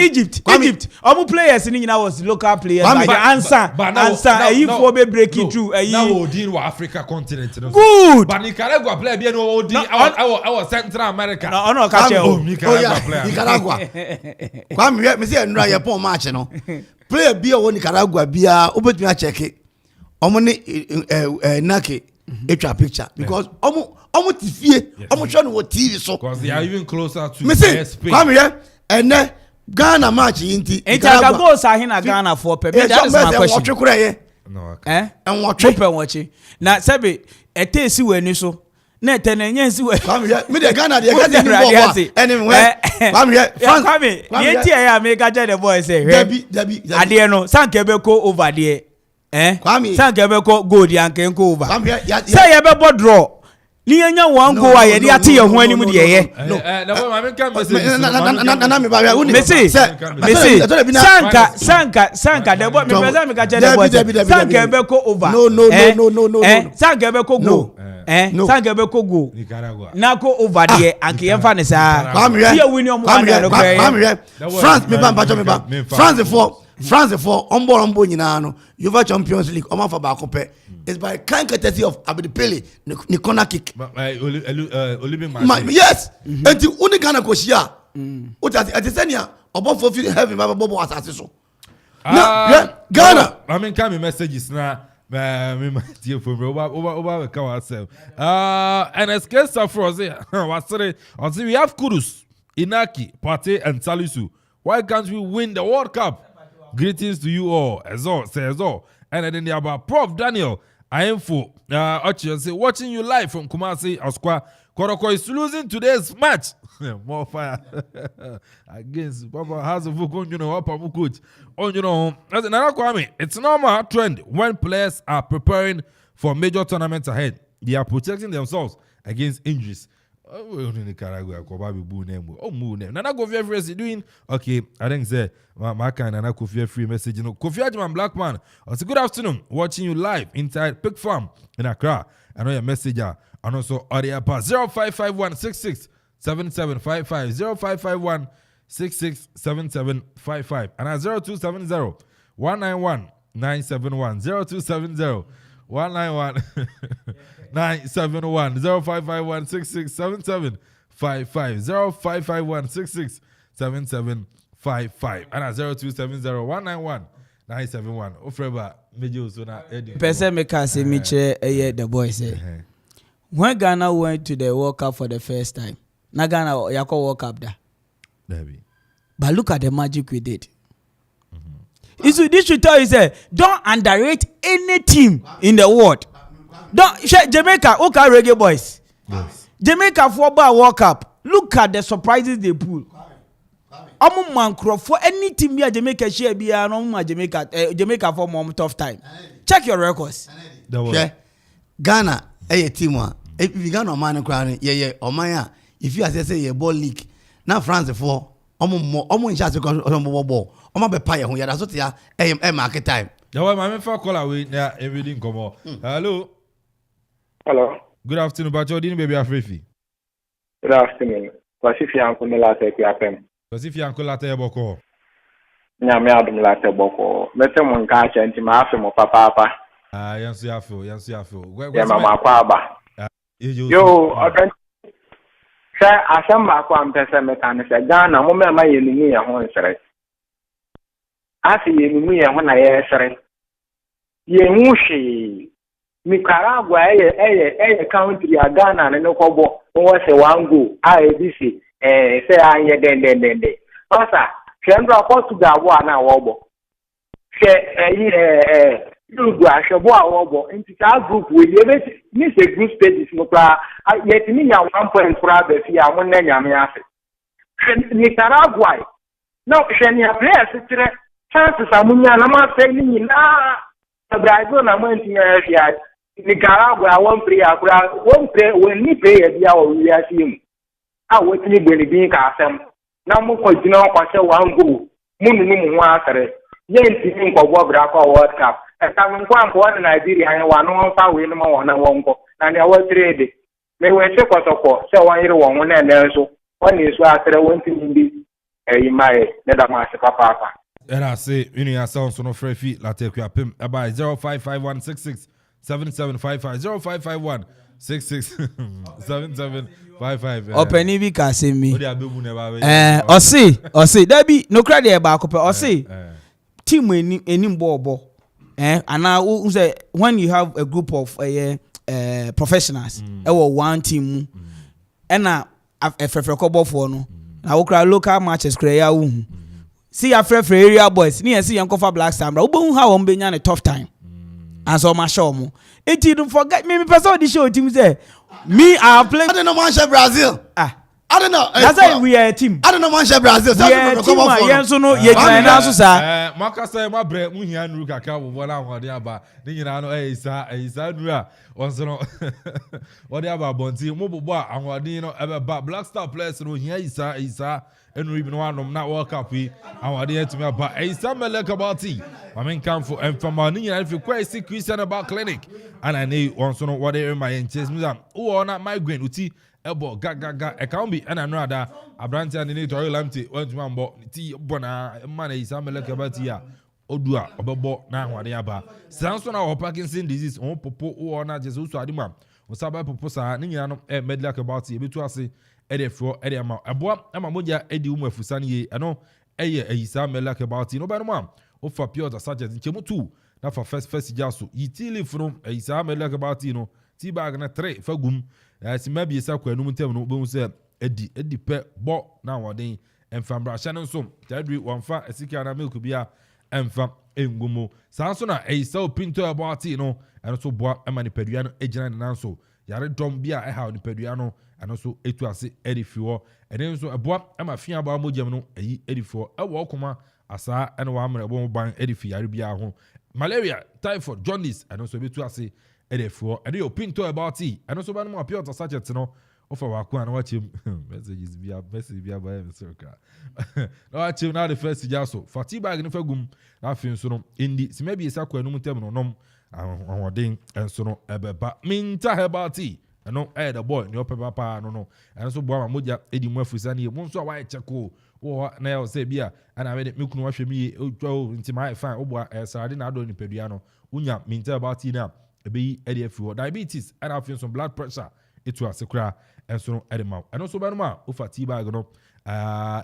Egypt. Players in was local players like Ansa. If we be breaking through, now we deal with Africa continent. Good. But Nicaragua player be no our Central America. No, catch Nicaragua player. Nicaragua. Kwame, me say nra ye pon match no. Player be o Nicaragua bia obetumi a check it. Omo ne nake etwa picture because omo tifie omo hwe no wo TV so because they are even closer to Spain. Come here and Ghana match inti Nicaragua goes ahina Ghana for pe. That is my question. No, and what trip na sebe etesi wani so na tenenye si we. Come here me the Ghana dey get the ball anyway. Come here come yenti ya make aja the boy say Debbie ade no sanke ko over there sanke be ko gold yanke ko over say ye be bo draw ni enya one go wa ye dey ate ye ho animu de ye no na ma me kan message na me ba ya uni Messi sanka the boy me present me ka che the boy sanka be ko over no sanka be ko go sanka be ko go Nicaragua na ko over there anke ye fa ne sa here win your money no France me ba France for ombo nyina no UEFA Champions League omo for ba ko pe is by kind courtesy of Abdi Pele ni corner kick yes enti uni Ghana ko shia o ta atesenia obo for feel heaven ba bobo asase so na Ghana I mean come messages na me tie for over ka ourselves and escape Safroze was we have Kudus Inaki Partey and Salisu. Why can't we win the World Cup? Greetings to you all. Ezo. And then they about Prof Daniel. I am for watching you live from Kumasi, Oskwa. Koroko is losing today's match. More fire against Papa has a book on coach. As another Kwame, it's normal trend when players are preparing for major tournaments ahead. They are protecting themselves against injuries. Nicaragua, Nana Kofi Free is doing okay. I think say my kind Nana Kofi Free message. Kofi Ajman Blackman. It's a good afternoon. Watching you live inside Pig Farm in Accra. I know your messenger. And also audio pass 055166 7755 0551 667755 and at 0270 191 971 0270 191 971 0551 6677 55 0551 667755 and at 0270 191 971 Ofreba Mejo Sona Eddie. Person me can say me che the boy say when Ghana went to the World Cup for the first time, na Ghana yako World Cup da. But look at the magic we did. This should tell you say don't underrate any team in the world. Don't Jamaica, okay, reggae boys. Yes. Jamaica football World Cup. Look at the surprises they pull. omo mankrofo any team bi Jamaica share bia no omo Jamaica for mom tough time. Check your records. Yeah. Ghana team one. If you Ghana man crown yeah Omaya if you say ye ball league now France for omo in charge of ball omo be pay ho ya da so tia market time. The way my for call away na everything come on. Hello. Good afternoon, Bacho. Dini baby Afrifi. Good afternoon. Kwasifi Uncle Late Piapem. Kwasifi Uncle Late Boko. Nyame adum Late Boko. Mete mo nka ache nti ma afi mo papa. Yansu afo. Ya mama kwa aba. Yo, odan. Sha asamba kwa mpesa mekane se Ghana mo me ma yenimi ya ho nsere. Asi yenimi ya ho na ye sere. Ye hushi. Nicaragua country ya Ghana na nokobo won se wango ABC say anye den osa Central Portugal wo na wobo se Uruguay shebo awobo nti ka group we dey ni se group stages no pra yet ni nya 1 point pra be fi a mon na nyame afi Nicaragua no sheni a players tire chances amunya na ma say ni na Brazil na mo nti ya fi Nicaragua one player when ni player bia o wi asim a wotini gbeni bin ka asem na mo ko jina kwa se wan go munu mu ho asere ye nti nkogbo bra kwa World Cup e ka nkwa mpo na Nigeria ya wa no fa we no mo na wonko na ne wa trade me we se kotoko se wan yire won na enso woni so asere wonti ndi mai ne da ma se papa era say uni ya sound so no frefi Late Piapem about 055166 7755 0551 66 7755 Openi bi ka se mi osi dabi no credit e ba ko pe osi team enim bobo and now say when you have a group of professionals e one team and na afrefre ko bofo no na wo kra local matches kra ya wo see afrefre area boys ni see yan kofa Black Star wo bo ha wo benya ne tough time and so ma show mo it you forget me person the show team say me I play I don't know Manchester Brazil. I don't know. That's why we are a team. I don't know Manchester Brazil. We are a team. Yenso no ye jina so sa. Maka say ma bre mu hia nuru kaka wo na hode aba. Ni nyina no isa nuru a onso no. Hode aba bonti mo bobo a ahode no ebe ba Black Star players no hia isa enuru bi no anom na World Cup yi ahode atumi aba. Isa meleka bati. Mamen kamfo emfama ni nyina fi kwesi Christian about clinic. And I know onso no wode my enches musa. Wo na migraine uti ebo gaga e can be and another abranti and need to lamti want to mbo ti bona man Isa meleka bati ya odua obebo na ahwade aba sanso na o Parkinson disease on popo wo na je so adima o saba popo sa ni nyina no medical about e betu ase e de fro e de ama ebo ama moja e di umu afusa ne ye eno eye Isa meleka about no ba no ma o fa pure sachet nchemu 2 na fa first jaso yitili from Isa meleka about no ti bag na 3 fagum si mabi esa kwa enum tem no bo se edi pe bo na woden emfa mbra hye no so tadri wonfa esika na milk bia emfa engumo sanso na Isa opinto about no eno so boa emani padua no ejina ne nanso yare dom bia e ha ni padua no eno so etu ase edifiwo enen so eboa ema fia ba mogem no eyi edifiwo e wo Okoma asa eno wa amre bo ban edifi yare bia ho malaria typhoid jaundice eno so betu ase edefo ede yo pinto about it and also ban mo appear to sachet no offer wa kwa na watch him message bia by him circle no watch him now the first jaso fati bag no fagum na afin so no indi si maybe esa kwa num tem no nom ahoden enso no ebeba minta about it no the boy ni opeba pa no and so boa moja edi mu afusa ne mo so wa cheko wo na ya say bia ana me mekunu wa hwemi o nti my fine oboa sarade na ado ni pedua no unya minta about it na ebe EDF diabetes and have some blood pressure etu asekura enso no edema and also banuma ofa tea bag no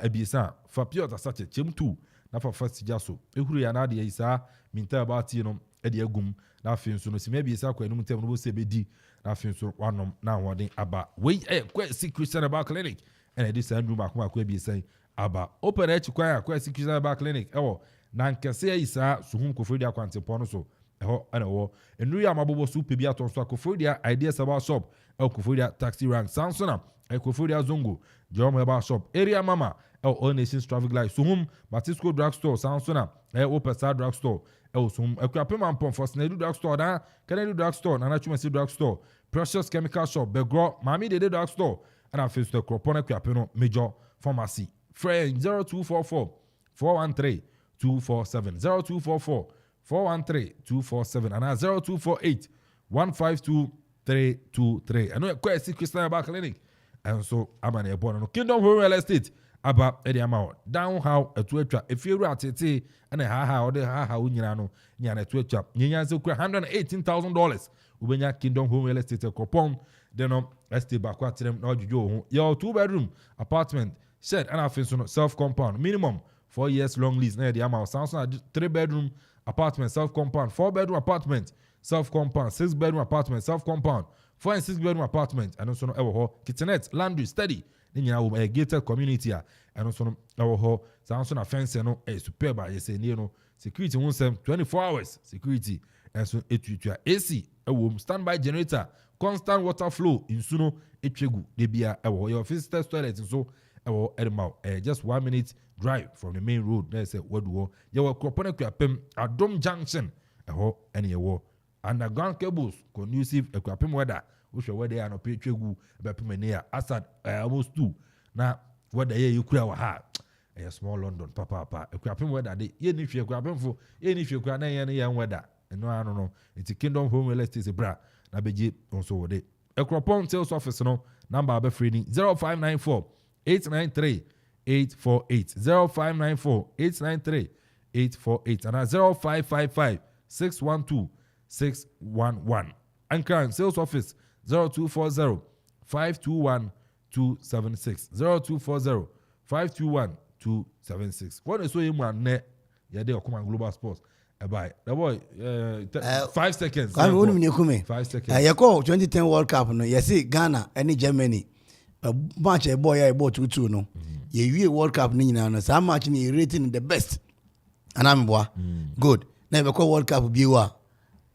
ebisa fa pure sachet chem 2 na fa first jaso ehuru ya na de Isa minta about no ede agum na afenso no sima ebisa kwa enum tem no bo se bedi na afenso wanom na hoden aba we Christian about clinic and edi san room akoma kwa ebisa aba open echi kwa Christian about clinic ewo na nkese Isa suhum kofredi akwante pono so eho ana wo enru ya mabobo super bi atonso akofredi ideas about shop ekofredi taxi rank sansona ekofredi zongo jom about shop area mama All Nations Traffic Light so hum Batisco Drugstore Sansona Opesa Drugstore so hum Equipment Ampon for Snedu Drugstore na Kennedy Drugstore Nana Chumasi Drugstore Precious Chemical Shop Begro Mami Dede Drugstore and I face the Cropon Equipment Major Pharmacy Friend 0244 413 247 0244 413 247 and 0248 152 323. I know quite see Christian Bar Clinic and so I'm an airborne Kingdom Home Real Estate about Eddie Amount down how a Twitter if you're at it and a ha or the ha unyano nyana Twitter nyanzo $118,000 ubenya Kingdom Home Real Estate coupon then estate back what them no you your 2-bedroom apartment shed and I self compound minimum 4 years long lease na the amount sounds 3-bedroom apartment self compound 4-bedroom apartment self compound 6-bedroom apartment self compound 4 and 6-bedroom apartment and also no kitchenette laundry study ninyina wo a gated community and also no sounds na fence no superb by say no security won 24 hours security and so etutua AC standby generator constant water flow insuno etwegu de bia your visitor toilet so Edmau, just 1 minute drive from the main road. There's a word war. You were Croponic Adom Junction, underground cables, conducive equipment weather, which are where they are no pay chegu, Bepimenia, Assad, almost 2. Now, what the year you could have a small London, papa, equipment weather, the if you grab for any if you grab any young weather. And no, I don't know, it's a Kingdom Home Real Estate, a bra, Nabeji, also de. A Cropon sales office, no, number of freeing 0594 893 848 0594 893 848 and 0555 612 611. Anchor sales office 0240 521 276 0240 521 276. What is so you want net? Yeah, they Okoman Global Sports. Bye. The boy 5 seconds. 5 seconds. You call 2010 World Cup no. You see Ghana and Germany. A bunch of boy I bought 2-2 no. You World Cup ni na no. So how much ni rating the best? And I'm good. Never call World Cup biwa.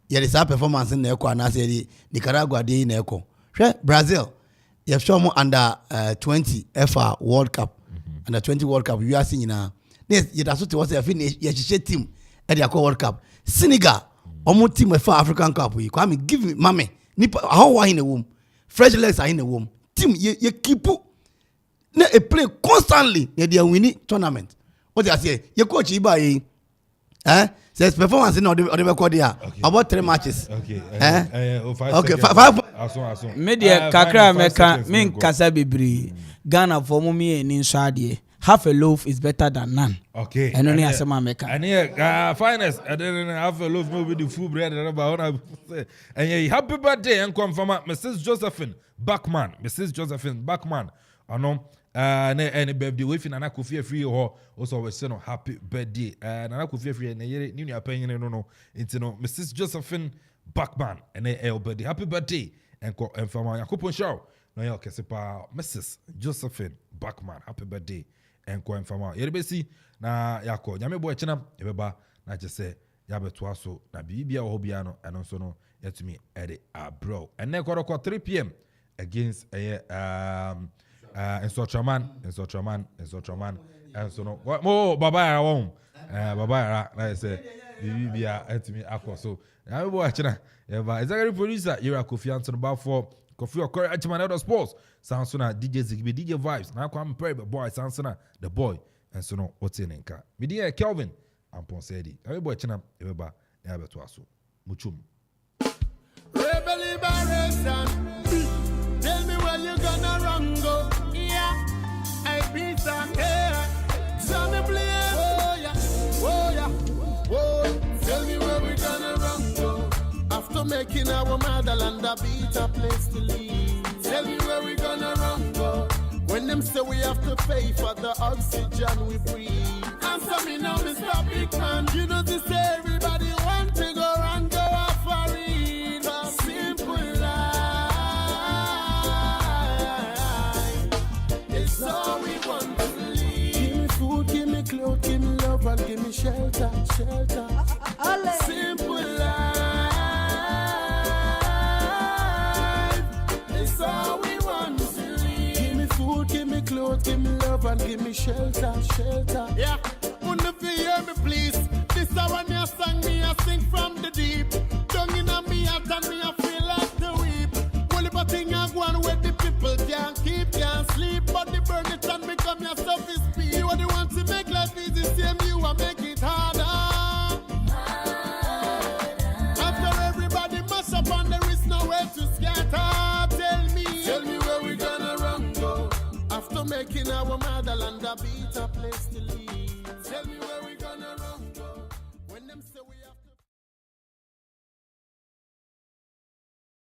Yeah, this performance in the echo and I say Nicaragua dey in echo. Brazil. You have shown under 20 FA World Cup. Under 20 World Cup you are seeing now. Yes, you that's what was a finish you team at the World Cup. Senegal, omo team FA African Cup. You come give me mame. Nipa how in the womb. Fresh legs are in the womb. Team you keep a play constantly in the winning tournament. What I say, your coach Iba says performance in the record there about 3 matches. Okay. 5 media kakra meka min kasa bibri Ghana for mummy and inside half a loaf is better than none. Okay. And only asema meka. And here finest and then half a loaf maybe the full bread and about and happy birthday and confirm Mrs. Josephine Backman. Mrs. Josephine Backman. Any birthday we fin Nana Kofi free or also we say no happy birthday. Nana Kofi free and new opinion no into no Mrs. Josephine Backman and a birthday. Happy birthday and from Yakupon show. No ya kesepa Mrs. Josephine Backman. Happy birthday and ko from yerebesi na yako nyame boy chena ebeba na je say yabeto aso na bibia wo bia no eno so no yetumi ede abro. And then ko 3 p.m. against and so Traman, and so no. What Baba I won't. Baba, I say, be at me. So I'm watching. Exactly, producer, you're a Kofi Anson about for Kofi or Corey Achman out of sports. Sansona, DJ Zigby, DJ Vibes. Now come pray, but boy, Sansona, the boy, and so no, what's in Enka. Media Kelvin Amponsah Addi. I'm watching up, Eba, Abetuaso. Muchum. Rebel liberation. Tell me where you gonna run go. Yeah, I beat some hair. Tell me play. Oh yeah. Tell me where we gonna run go. After making our motherland a better place to live. Tell me where we gonna run go. When them say we have to pay for the oxygen we breathe. Answer me now, Mr. Big Man. You know this everybody want to go and go off for it. Simple life. It's all we want to live. Give me food, give me clothes, give me love, and give me shelter. Simple life. It's all we want to live. Give me food, give me clothes, give me love and give me shelter. Yeah, wanna hear me please. This is when you sang me, I sing from the deep. Down in me heart and me I feel like the weep. Only but thing I go on where the people can't keep, can't sleep. But the burn it and become your selfish speed. You are the one to make life easy, same you are make it harder. After everybody mash up and there is nowhere to scatter. Tell me where we gonna run go. After making our motherland a better place to live. Tell me where we gonna run go. When them say we are